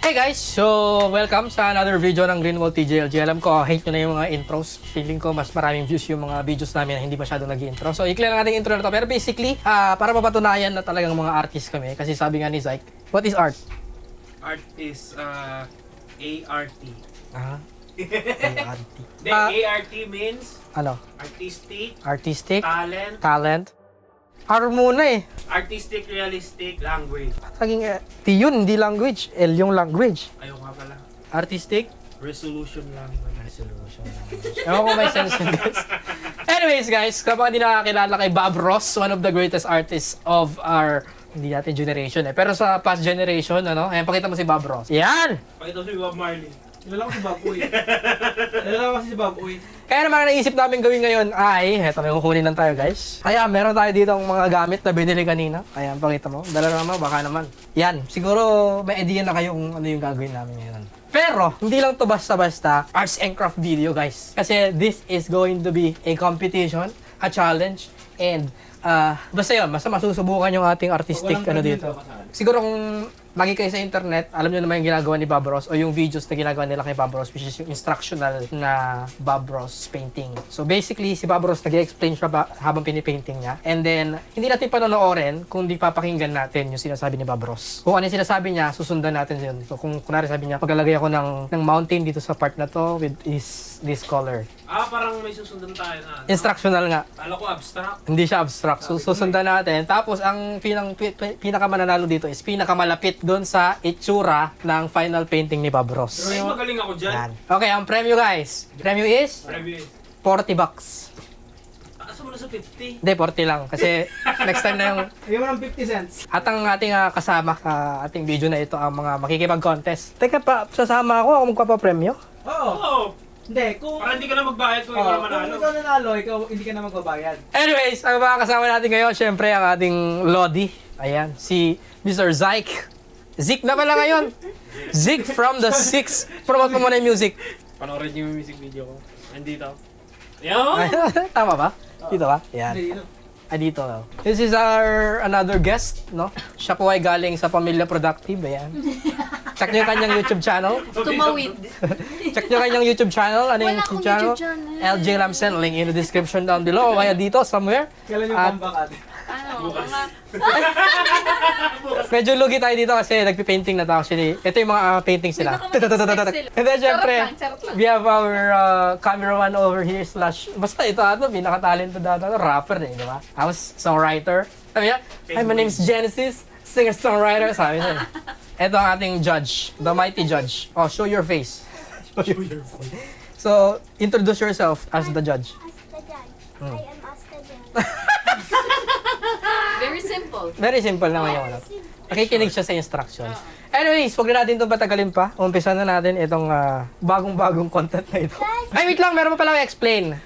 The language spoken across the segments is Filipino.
Hey guys! So, welcome sa another video ng Greenwall TJLG. Alam ko, hate nyo na yung mga intros. Feeling ko, mas maraming views yung mga videos namin na hindi masyadong nag-intro. So, ikli lang natin intro na to. Pero basically, para mapatunayan na talagang mga artist kami. Kasi sabi nga ni Zyke, what is art? Art is ART. Ah, ART. The ART means Ano? artistic, Artistic? talent, R muna eh. artistic, realistic, language. Saging T yun, hindi language. L yung language. Ayaw nga pala. Artistic? Resolution language. Resolution language. Ewan ko may sense yun, guys. Anyways, guys, kapag hindi nakakilala kay Bob Ross, one of the greatest artists of our, hindi natin generation eh, pero sa past generation, ano? Ayan, pakita mo si Bob Ross. Yan! Pakita si Bob Marley. Kilala ko si Bob Uy. Kilala ko kasi si Bob Uy. Kaya naman naisip namin gawin ngayon ay, eto na yung kukunin lang tayo guys. Kaya meron tayo dito ang mga gamit na binili kanina. Ayan, pakita mo. Dala naman, baka naman. Yan, siguro may idea na kayo kung ano yung gagawin namin ngayon. Pero, hindi lang to basta-basta arts and craft video guys. Kasi this is going to be a competition, a challenge, and basta yun, basta masusubukan yung ating artistic ano dito. Siguro kung lagi kayo sa internet, alam nyo naman yung ginagawa ni Bob Ross o yung videos na ginagawa nila kay Bob Ross, which is yung instructional na Bob Ross painting. So basically, si Bob Ross nag-explain siya habang pinipainting niya. And then, hindi natin panonoorin kung di papakinggan natin yung sinasabi ni Bob Ross. Kung ano yung sinasabi niya, susundan natin yun. So kung kunwari sabi niya, maglalagay ako ng mountain dito sa part na to with this color. Parang may susundan tayo na. Instructional nga. Kala ko abstract. Hindi siya abstract. So, susundan natin. Tapos, ang pinakamananalo dito is pinakamalapit doon sa itsura ng final painting ni Bob Ross. Ay, magaling ako dyan. Yan. Okay, ang premyo guys. Premyo is Review. 40 bucks. Taas mo na sa 50. Hindi, 40 lang. Kasi next time na yung... Bigyan mo ng 50 cents. At ang ating kasama, ating video na ito, ang mga makikipag-contest. Teka pa, sasama ako magpapapremyo? Oo. Oo. Hindi, kung... Para hindi ka na magbayad kung ikaw Oh, na manalo. kung ikaw nanalo, ikaw hindi ka na magbabayad. Anyways, ang mga kasama natin ngayon, syempre ang ating Lodi. Ayan, si Mr. Zyke. Zik na pala ngayon. Zik from the Six. Promote mo muna yung music. Panoorin niyo yung music video ko. Nandito. Yan! Tama ba? Dito ba? Yan. Hindi, Dito. This is our another guest, no? Siya po ay galing sa Pamilya Productive. Ayan. Check nyo yung kanyang YouTube channel. Tumawid. Check nyo kanyang YouTube channel. Ano yung Wala akong YouTube channel? YouTube channel. LJ Lamsen. Link in the description down below. O kaya dito, somewhere. Kailan yung At- comeback ate? Ano, mga... Medyo lugi tayo dito kasi nagpipainting na tayo actually. Ito yung mga paintings nila. May baka mag-expect sila. And then syempre, Charot lang. we have our cameraman over here slash, basta ito pinaka-talented ata, rapper eh, di ba? I was songwriter. Sabi niya, hi, my name's Genesis, singer-songwriter. Sabi niya. Ito ang ating judge, the mighty judge. Oh, show your face. Show your face. So, introduce yourself as the judge. As the judge. I am as the judge. Very simple. Very simple naman yung ano. Nakikinig siya sa instructions. Anyways, huwag na natin itong patagalin pa. Umpisa na natin itong bagong-bagong content na ito. Ay, wait lang. Meron pa pala i-explain.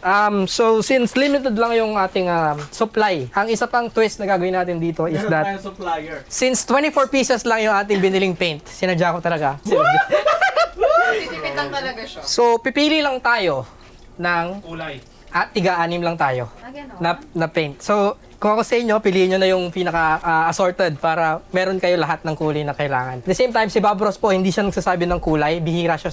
So, since limited lang yung ating supply, ang isa pang twist na gagawin natin dito is Meron that tayong supplier. since 24 pieces lang yung ating biniling paint, sinadya ko talaga. Titipid lang talaga siya. So, pipili lang tayo ng Kulay. tiga-anim lang tayo Gano'n. na paint. So, kung ako sa inyo, piliin nyo na yung pinaka-assorted para meron kayo lahat ng kulay na kailangan. At the same time, si Bob Ross po, hindi siya nagsasabi ng kulay. Bihira niya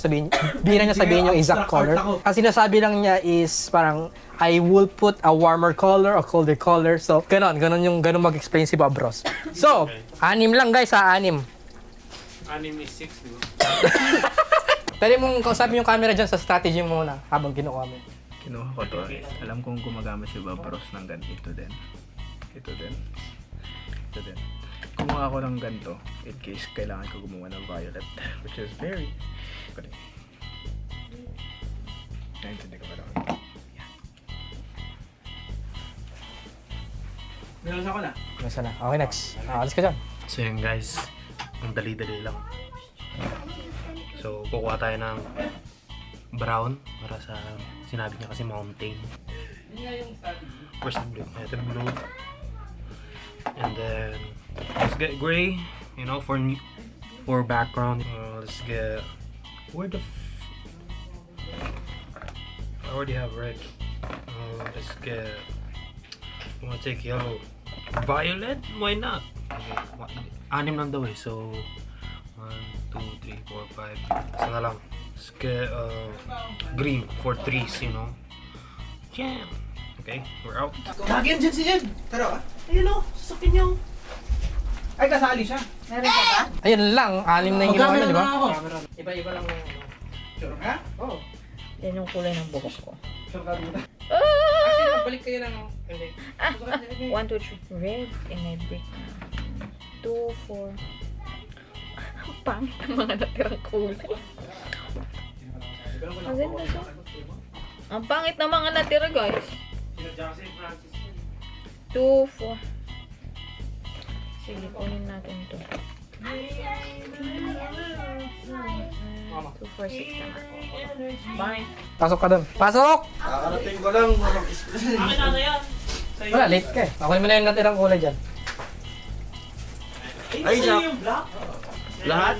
sabihin yung exact color. Ang sinasabi lang niya is parang, I will put a warmer color, a colder color. So, ganon mag-explain si Bob Ross. So, 6 lang guys anim. Anime is 6, di ba? Pwede mong kausapin yung camera dyan sa strategy mo muna habang kinukuha mo. Kinuha ko to. Alam kong gumagamit si Bob Ross ng ganito din. Ito din. Ito din. Kumuha ako ng ganito in case kailangan ko gumawa ng violet. Which is very... Naintindi ko ba lang? Meron ako na. Nasa na? Okay, next. Alis ka dyan. So yun guys, ang dali-dali lang. So kukuha tayo ng brown para sa sinabi niya kasi mountain. First blue. Ito blue. And then let's get gray, you know, for background. Let's get I already have red. Let's get. I'm gonna take yellow. Violet? Why not? Okay, 6 lang daw eh. So 1, 2, 3, 4, 5. Isa na lang. Green for 3s, you know. Yeah. Okay, we're out. Lagi yan dyan si Ed. Tara ka. Ayun o, sasakyan niyo. Ay, kasali siya. Meron ka ba? Ayun lang, 6 na yung ginawa Mag-camera niya, di ba? na ako. Iba-iba lang yung Sure ka? Oo. Yan yung kulay ng buhok ko. Sure ka dito. Actually, balik kayo ng... Hindi. 1, 2, 3. Red and I break na. 2, 4. Ang pangit ng mga natirang kulay. Maganda to. Ang pangit ng mga natira, guys. 2, 4. Sige, kunin natin to. 2, 4, 6 naman. Bye. Pasok ka doon. Pasok! Kakarating ko lang. Akin na yan. Wala, late ka eh. Ako mo na yung natirang kulay dyan. Ay, isa. yung black. Lahat?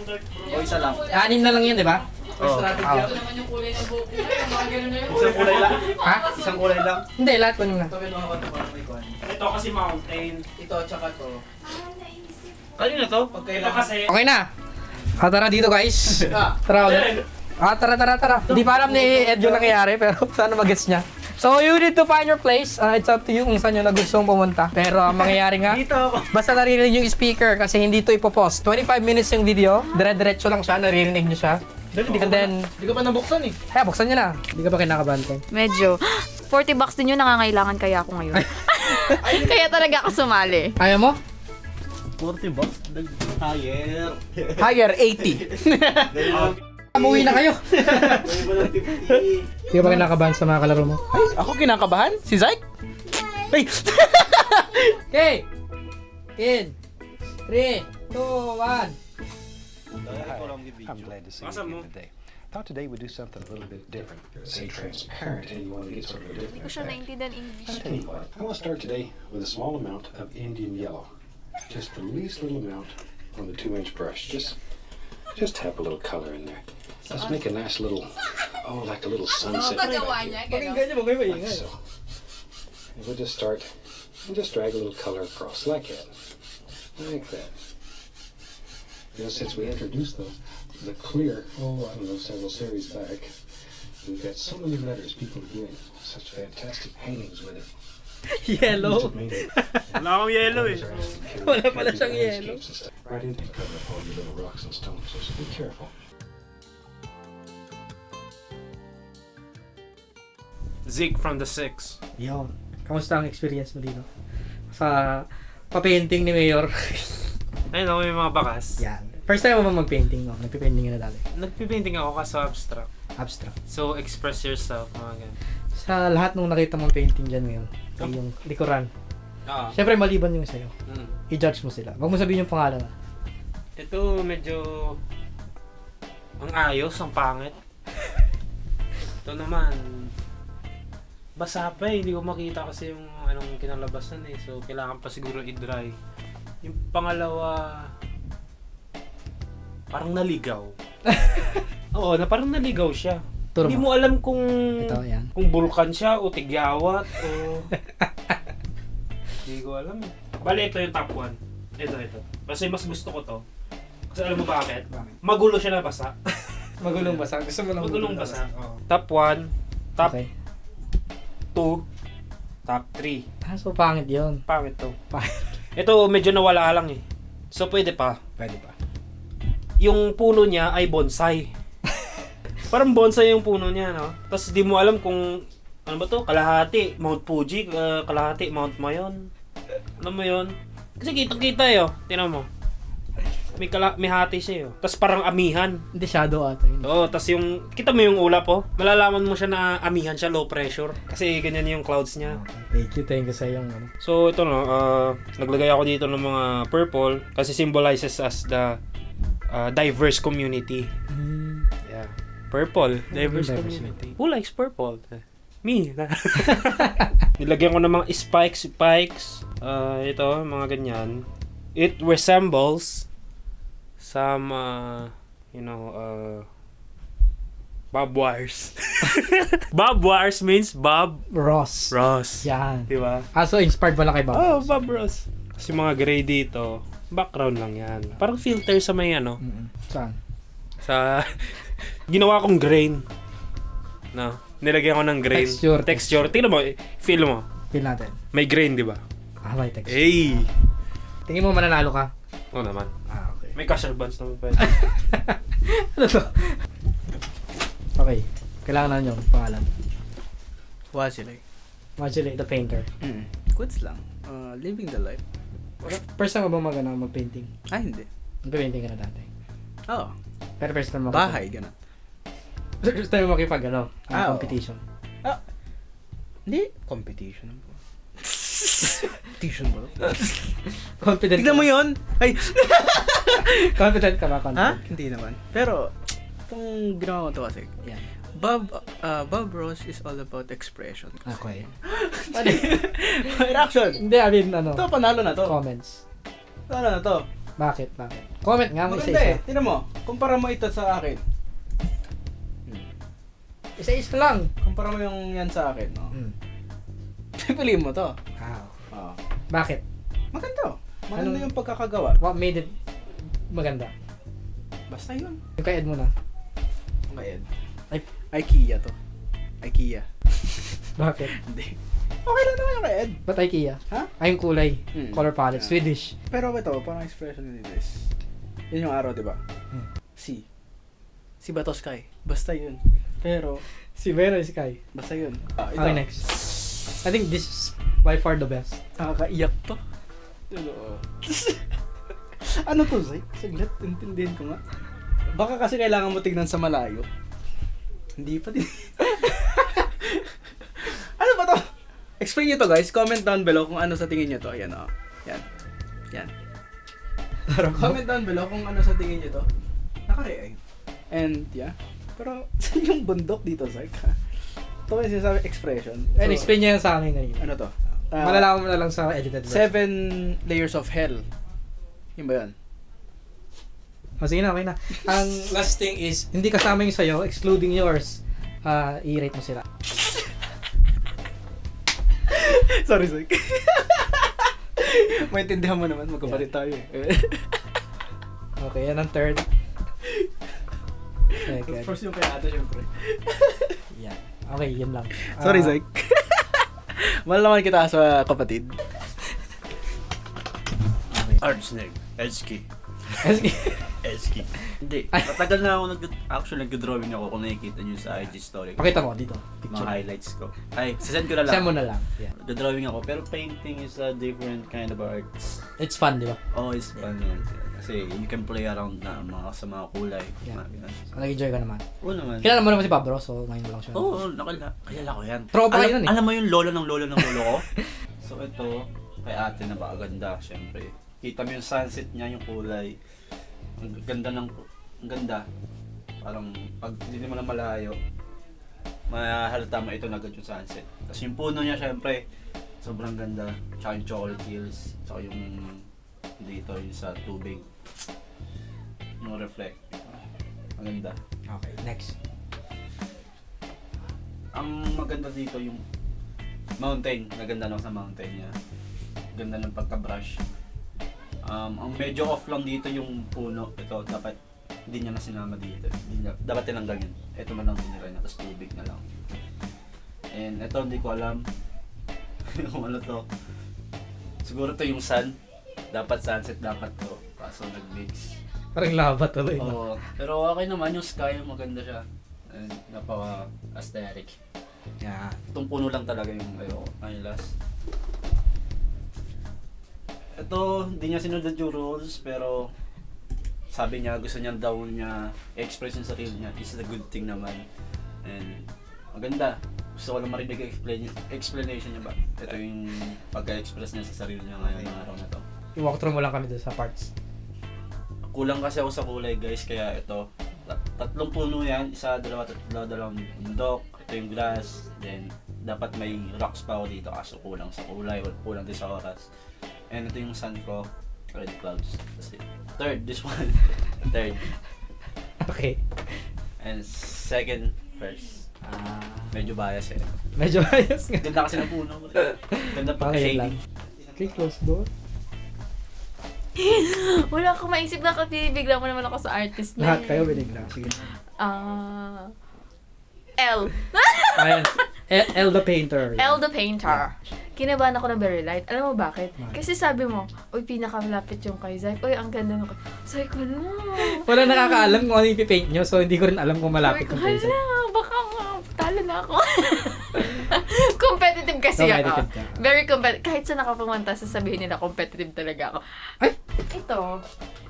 O isa lang? 6 na lang yun, di ba? Oo. Ah. Isang kulay lang? Ha? Isang kulay lang? Hindi, lahat ko na. Ito kasi mountain. Ito at saka to. Kanina to? Pag Ito kailangan. kasi. Okay na. Tara dito guys. Tara ulit. Tara. Hindi pa alam ni Ed yung nangyayari, pero sana mag-gets niya. So, you need to find your place. It's up to you kung saan nyo na gustong pumunta. Pero ang mangyayari nga, Dito ako. basta naririnig yung speaker kasi hindi to ipopost. 25 minutes yung video, dire-diretso lang siya, naririnig nyo siya. And then, Hindi ko pa nabuksan eh. kaya buksan nyo na. Hindi ka pa kinakabahan ko. Medyo. 40 bucks din yun, nangangailangan kaya ako ngayon. Kaya talaga ako sumali. Ayaw mo? 40 bucks? Higher. Higher, 80. Umuwi na kayo. Hindi ka pa kinakabahan sa mga kalaro mo. Ay, ako kinakabahan? Si Zyke? Ay! Okay. In 3, 2, 1. I'm glad to see Awesome, you again today. Thought today we'd do something a little bit different. Say transparent, and you want to get something different. Hindi ko siya naintindihan English. I'll tell you what, I want to start today with a small amount of Indian yellow. Just the least little amount on the 2-inch brush. Just have a little color in there. Let's make a nice little, like a little sunset. Pakinggan nyo, Like so. And we'll just start, and just drag a little color across, like that. Like that. You know, since we introduced the clear, I don't know, several series back, we've got so many letters, people are doing such fantastic paintings with it. Yellow. Wala akong yellow eh. Wala pala siyang yellow. Right into the cover of all your little rocks and stones, so be careful. Zeke from the 6. Yun. Kamusta ang experience mo dito? Sa pa-painting ni Mayor. Ayun ako, may mga bakas. Yan. First time mo mag-painting, no? Nagpipainting ka na dati. Nagpipainting ako kaso abstract. Abstract. So, express yourself, mga ganun. Sa lahat ng nakita mong painting dyan ngayon, ay yung likuran. Oo. Siyempre, maliban yung sa'yo. Mm. I-judge mo sila. Huwag mo sabihin yung pangalan. Ah. Ito medyo ang ayos, ang pangit. Ito naman basa pa eh, hindi ko makita kasi yung anong kinalabasan eh. So kailangan pa siguro i-dry. Yung pangalawa parang naligaw. Oo, na parang naligaw siya. Turo Hindi mo. mo alam kung Ito, yan. kung bulkan siya o tigyawat o hindi ko alam eh. Bale, ito yung top 1. Ito. Kasi mas gusto ko to. Kasi alam mo bakit? Magulo siya na basa. Magulong basa. Gusto mo lang Magulong basa. Oo. Top 1, top Okay. 2, top 3. So pangit yun. Pangit to. Pangit. Ito medyo nawala lang eh. So pwede pa. Pwede pa. Yung puno niya ay bonsai. Parang bonsai yung puno niya, no? Tapos di mo alam kung ano ba to? Kalahati Mount Fuji, kalahati Mount Mayon. Alam mo yun? Kasi kita-kita eh, oh. Tingnan mo. May hati siya, oh. Tapos parang amihan. Hindi shadow ata yun. Oo, tapos yung, kita mo yung ulap po, malalaman mo siya na amihan siya, low pressure. Kasi ganyan yung clouds niya. Thank you sa yung ano. So ito no, naglagay ako dito ng mga purple kasi symbolizes as the diverse community. Yeah. Purple, diverse diverse community. Who likes purple? Me. Nilagyan ko ng mga spikes. Ito, mga ganyan. It resembles some Bob wires. Bob wires means Bob Ross. Ross. Yan. Di ba? So inspired pala kay Bob. Oh, Bob Ross. Kasi mga gray dito, Background lang yan. Parang filter sa may ano. Saan? Sa... Ginawa kong grain. No? Nilagyan ko ng grain. Texture. Tingnan mo, feel mo. Feel natin. May grain, di ba? May texture. Hey! Tingin mo mananalo ka? Oo naman. Okay. May casher buns naman pwede. Ano to? Okay. Kailangan na yung pangalan. Wajilay. Majuli, the painter. Goods lang. Living the life. First time mo ba mag-painting? Ah, hindi. Mag-painting ka na dati. Oo. Pero first time mo Bahay, gano'n. First time mo makipag oo. competition. Hindi. Competition po. Competition ba? Confident Tignan mo yun! Ay! Confident ka ba? Ha? Confident? Hindi naman. Pero, itong ginawa ko to kasi, Yan. Bob Ross is all about expression. Okay. Reaction! Hindi, I mean, Ito, panalo na to. comments. Panalo na to. Bakit? Comment nga mo Maganda eh. isa-isa. Tignan mo. Kumpara mo ito sa akin. Isa-isa lang. Kumpara mo yung yan sa akin, no? Pipiliin mo to. Wow. Oo. Bakit? Maganda. Maganda Anong- yung pagkakagawa. What made it maganda? Basta yun. Yung kay Ed muna. Ang Ed. Ay. IKEA to. IKEA. Bakit? Hindi. Okay lang naman yung kay Ed. Ba't IKEA? Ha? Ay, yung kulay. Color palette. Yeah. Swedish. Pero ito, parang expression nito is, yun yung araw, di ba? Si. Si Bato Sky. Basta yun. Pero, Si Vera Sky. basta yun. Ito. Okay, next. I think this is by far the best. Nakakaiyak to. Ano to, Zay? Saglit, intindihin ko nga. Baka kasi kailangan mo tignan sa malayo. Hindi pa din. Ano ba to? Explain nyo to, guys. Comment down below kung ano sa tingin nyo to. Ayan, o. Yan. Yan. Comment down below kung ano sa tingin nyo to. Nakareact. And, yeah. Pero, saan yung bundok dito, Zay? Ito yung sinasabi expression. And explain niya yan sa akin ngayon. Ano to? Malalaman mo na lang sa edited version. 7 layers of hell. Yun ba yun? Sige na, okay na. Ang last thing is, hindi kasama yung sa'yo, excluding yours. I-rate mo sila. Sorry, Zach. Maintindihan mo naman, magkapatid tayo eh. Okay, yan ang third. Second. First yung kay ate, syempre. Yan. Okay, yun lang. Sorry, Zach. Mahal naman kita sa kapatid. Artsneg. Edski. Okay. Edski. Hindi. Matagal na ako actually nag-drawing ako kung nakikita nyo sa IG story ko. Pakita mo dito. Mga Picture. highlights ko. Ay, sisend ko na lang. Send mo na lang. Yeah. Nag-drawing ako. Pero painting is a different kind of arts. It's fun, di ba? Oh, it's fun yun. Kasi you can play around na sa mga kulay. Yeah. Mga ganun. Nag-enjoy ka naman. Oo naman. Kilala mo naman si Pablo, so ngayon mo lang siya. Oo, nakilala ko yan. Tropa alam, yun eh. Alam mo yung lolo ng lolo ko? So ito, kay ate na ganda, syempre. Kita mo yung sunset niya, yung kulay. Ang ganda. Parang pag hindi mo na malayo, mahalata mo ito na agad yung sunset. Tapos yung puno niya, syempre, sobrang ganda. Tsaka yung chocolate hills, tsaka yung dito, yung sa tubig. Yung reflect. Maganda. Okay, next. Ang maganda dito yung mountain. Naganda lang sa mountain niya. Ganda ng pagka-brush. Ang medyo off lang dito yung puno. Ito, dapat hindi niya na sinama dito. Dapat tinanggal yun. Ito man lang tinira niya. Tapos tubig na lang. And ito, hindi ko alam kung ano to. Siguro to yung sun. Dapat sunset, dapat to. Kaso nag-mix. Parang lava tuloy. No? Oo. Pero okay naman yung sky, maganda siya. And napaka-aesthetic. Yeah. Itong puno lang talaga yung ayun last. Ito, hindi niya sinunod yung rules, pero sabi niya, gusto niya daw niya express yung sarili niya. It's a good thing naman. And maganda. Gusto ko lang marinig explanation niya ba. Ito yung pagka-express niya sa sarili niya ngayon ng araw na to. I-walkthrough mo lang kami doon sa parts. Kulang kasi ako sa kulay guys, kaya ito. Tatlong puno yan, isa, dalawang bundok, ito yung grass, then dapat may rocks pa ako dito kaso kulang sa kulay, kulang din sa oras. And ito yung sun ko, red clouds. That's it. Third, this one. Third. Okay. And second, first. Medyo bias eh. Medyo ayos nga. Ganda kasi ng puno. Ganda pag Okay, yun lang. shading. Okay, close door. Wala akong maisip na kasi bigla mo naman ako sa artist na Lahat kayo binigla. Sige. L. Ayan. El the Painter. L the Painter. Kinabahan ako ng very light. Alam mo bakit? Kasi sabi mo, uy, pinakamalapit yung kay Zay. Uy, ang ganda nung... Sabi ko, no. Wala nakakaalam kung ano yung pipaint nyo, so hindi ko rin alam kung malapit Sabi yung ko, Quezon. hala, baka nga, talo na ako. Competitive kasi Competitive ako. ka. Very competitive. Kahit saan ako pumunta, sasabihin nila, competitive talaga ako. Ay!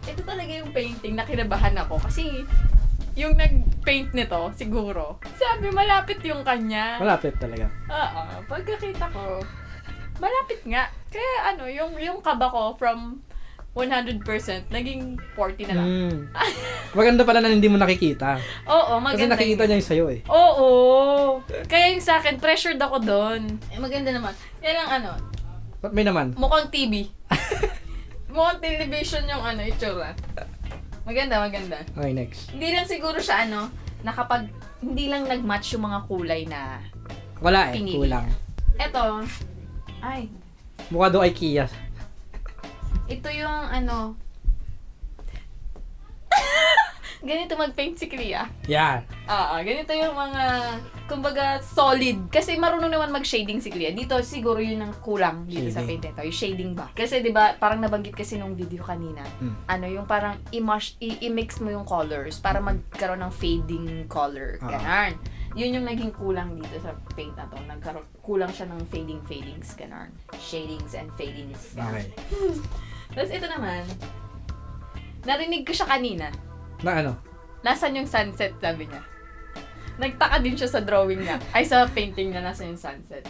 Ito talaga yung painting na kinabahan ako. Kasi, yung nag-paint nito, siguro, sabi, malapit yung kanya. Malapit talaga. Oo, pagkakita ko, malapit nga. Kaya yung kaba ko from 100%, naging 40 na lang. Maganda pala na hindi mo nakikita. Oo, Kasi maganda. nakikita niya yung sayo eh. Oo. Kaya yung sa akin, pressured ako doon. Maganda naman. Yan ang Ba't may naman? mukhang TV. Mukhang television yung itsura. Maganda. Okay, next. Hindi lang siguro siya hindi lang nag-match yung mga kulay na Wala eh, pinili. kulang. Eto, Mukha daw IKEA. ito yung ganito mag-paint si Clea. Yan. Ganito yung mga, kumbaga, solid. Kasi marunong naman mag-shading si Clea. Dito, siguro yun ang kulang dito sa paint nito. Yung shading ba? Kasi, di ba, parang nabanggit kasi nung video kanina, yung parang i-mix mo yung colors para magkaroon ng fading color. Ganon. Yun yung naging kulang dito sa paint na to. Kulang siya ng fadings. Ganon. Shadings and fadings. Ganon. Okay. Tapos ito naman, narinig ko siya kanina. Na ano? Nasaan yung sunset, sabi niya. Nagtaka din siya sa drawing niya. Ay, sa painting niya, nasa yung sunset.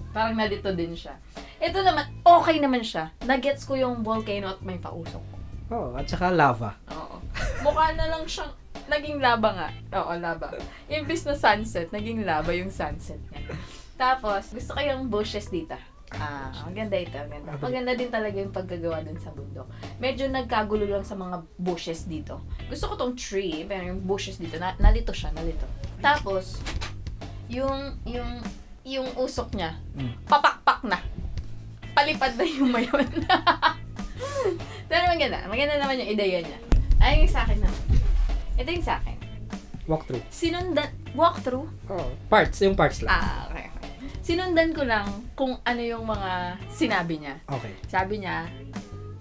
Parang nalito din siya. Ito naman, okay naman siya. Nagets ko yung volcano at may pausok. Oh, at saka lava. Oo. Mukha na lang siyang, naging lava nga. Oo, lava. Imbis na sunset, naging lava yung sunset niya. Tapos, gusto ko yung bushes dito. Maganda ito, maganda. Maganda din talaga yung paggagawa dun sa bundok. Medyo nagkagulo lang sa mga bushes dito. Gusto ko tong tree, pero yung bushes dito, nalito siya. Tapos, yung usok niya, papakpak na. Palipad na yung mayon. Pero maganda. Maganda naman yung ideya niya. Ay, yung sa akin na. Ito yung sa akin. Walkthrough. Walkthrough? Oh, yung parts lang. Okay. Sinundan ko lang kung ano yung mga sinabi niya. Okay. Sabi niya,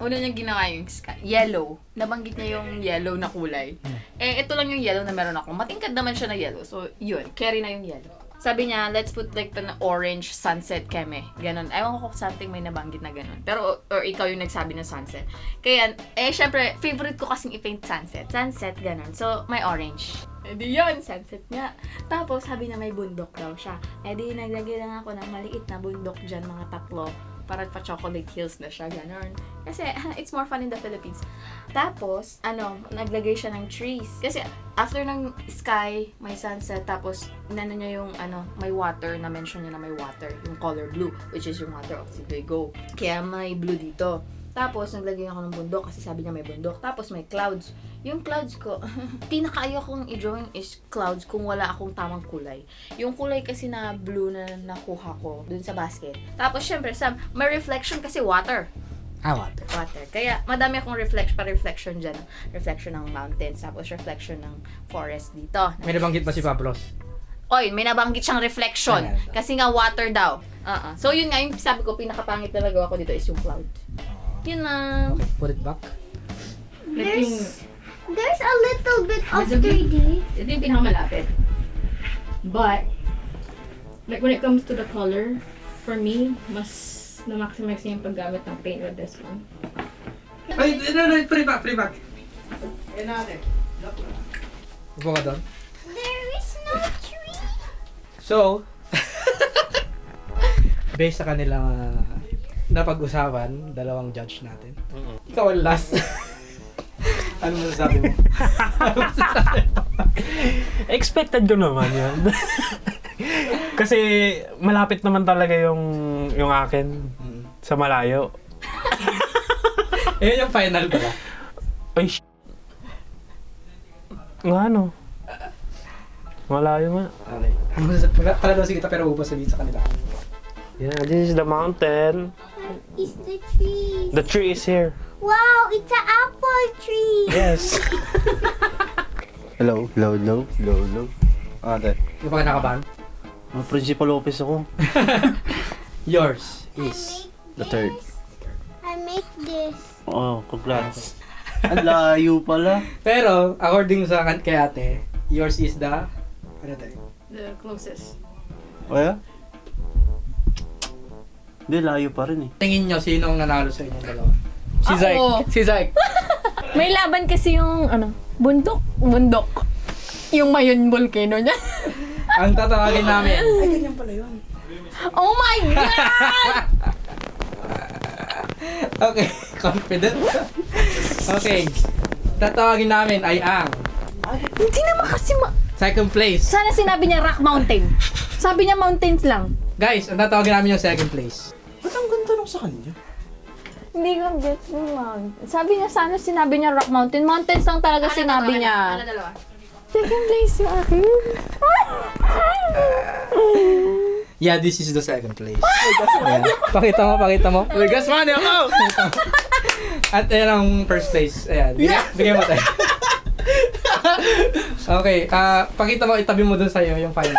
una niyang ginawa yung yellow. Nabanggit niya yung yellow na kulay. Ito lang yung yellow na meron ako. Matingkad naman siya na yellow. So, yun. Carry na yung yellow. Sabi niya, let's put like an orange sunset keme. Ganon. Ewan ko kung something may nabanggit na ganon. Pero, or ikaw yung nagsabi ng sunset. Kaya, syempre, favorite ko kasing i-paint sunset. Sunset, ganon. So, may orange. Di yun, sunset nga. Tapos, sabi na may bundok daw siya. Di, naglagay lang ako ng maliit na bundok dyan, mga 3. Para pa chocolate hills na siya, ganon. Kasi, it's more fun in the Philippines. Tapos, naglagay siya ng trees. Kasi, after ng sky, may sunset, tapos, niya yung, may water, na-mention niya na may water, yung color blue, which is yung water of Sibigo. Kaya, may blue dito. Tapos, naglagay ako ng bundok kasi sabi niya may bundok. Tapos, may clouds. Yung clouds ko, pinakaayaw kong i-drawing is clouds kung wala akong tamang kulay. Yung kulay kasi na blue na nakuha ko dun sa basket. Tapos, syempre, may reflection kasi water. Water. Water. Kaya, madami akong reflection dyan. Reflection ng mountains, tapos reflection ng forest dito. May nabanggit ba si Pablos? Oy, may nabanggit siyang reflection. Kasi nga water daw. So, yun nga, yung sabi ko, pinakapangit na nagawa ko dito is yung cloud. Yun na. Okay, put it back. There's a little bit of 3D. Ito yung pinakamalapit. But, like when it comes to the color, for me, mas na-maximize niya yung paggamit ng paint with this one. Ay, no, pre back. Ayan natin. Upo ka doon. There is no tree. So, based sa kanilang napag-usapan, dalawang judge natin. Ikaw ang last. Ano masasabi mo? Expected ko naman yun. Kasi malapit naman talaga yung akin sa malayo. Yun yung final ba? Ay, nga ano. Malayo nga. Okay. Pala daw sige pero upo sabihin sa kanila. Yeah, this is the mountain. It's the tree. The tree is here. Wow, it's an apple tree. Yes. Hello. Ate, Di ba ka nakabahan? Principal Lopez ako. Yours is... The third. I make this. Oh, congrats. Ang layo pala. Pero, according sa kay ate, yours is the... Ano tayo? The closest. O yeah? Hindi, layo pa rin eh. Tingin nyo, sino ang nanalo sa inyong dalawa? Si Ako. Zyke. Si Zyke. May laban kasi yung, bundok. Yung Mayon volcano niya. Ang tatawagin namin. Oh my God! Okay, confident. Okay. Tatawagin namin ay ang Hindi naman kasi second place. Sana sinabi niya Rock Mountain. Sabi niya mountains lang. Guys, ang tatawagin namin yung second place. Ba't ang ganda nung sa kanya? Hindi ko get Sabi niya sana sinabi niya Rock Mountain. Mountains lang talaga sinabi niya. dalawa? Second place yung akin. Yeah, this is the second place. Ayan. Pakita mo. May gas money ako! At ayan ang first place. Ayan. Bigyan mo tayo. Okay, pakita mo, itabi mo dun sa'yo yung final.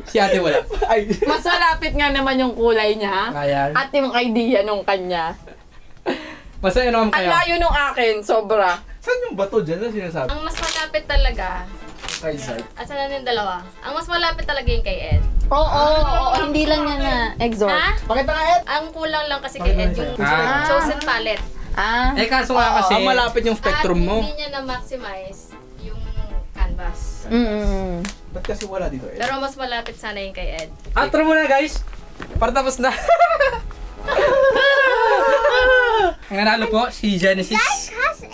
Si ate wala. Ay. Mas malapit nga naman yung kulay niya. Ayan. At yung idea nung kanya. Masaya naman Ang kayo. layo nung akin, sobra. Saan yung bato dyan? Ano sinasabi? Ang mas malapit talaga, Kay Zyke. asan na yung dalawa? Ang mas malapit talaga yung kay Ed. Oo, hindi lang niya na exhort. Ha? Pakita nga, Ed! Ang kulang lang kasi kay Ed yung Ah. chosen palette. Ah. Eh kaso nga kasi, Ang malapit yung spectrum At mo. hindi niya na-maximize yung canvas. Mm. Ba't kasi wala dito, Ed? Pero mas malapit sana yung kay Ed. outro muna guys. Para tapos na. Ang nanalo po, si Genesis.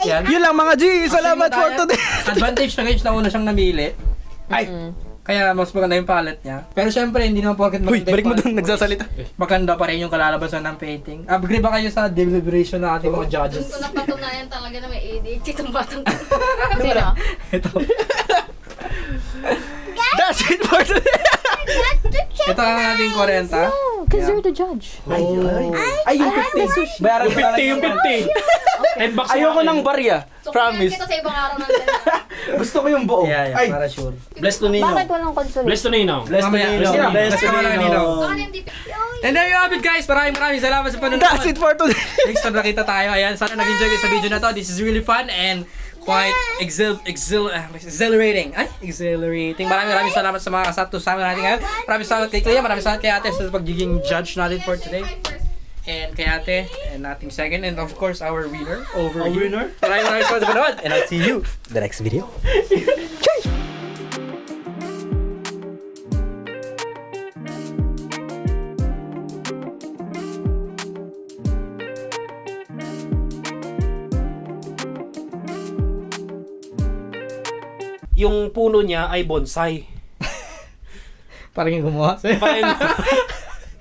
Yan. Yun lang mga G! Salamat for today! Advantage na guys, nauna siyang namili. Ay! Kaya mas maganda yung palette niya. Pero syempre, hindi naman porket Uy, maganda balik mo yung dun, palette. nagsasalita. Maganda pa rin yung kalalabasan ng painting. Agree ba kayo sa deliberation ng ating mga Doon judges? ko napatunayan talaga na may ADHD itong batang to. Sino? Ito. That's it for today! Ito ang ating 40. Because you're the judge. Ay, yung 50. Bayaran ko talaga yung 50. And box Ayoko ng barya. So, Promise. kita sa ibang araw ng dalawa. Gusto ko yung buo. Yeah, Ay, para sure. Bless to Nino. Bakit walang consolation? Bless to Nino. bless to Mamaya, Nino. bless Bless ka to muna, Nino. Nino. Baka hindi And there you have it guys. Maraming salamat sa panonood. That's it for today! Next time nakita tayo. Ayan, sana nag-enjoy kayo sa video na to. This is really fun and quite exhilarating. Ay, exhilarating. Maraming salamat sa mga kasatu sa amin natin ngayon. Maraming salamat kay Clea. Maraming salamat kay ate sa pagiging judge natin for today. And kay ate, and ating second, and of course, our winner. Our winner? Maraming salamat sa panonood. And I'll see you the next video. Yung puno niya ay bonsai. Parang yung gumawa sa'yo. Parang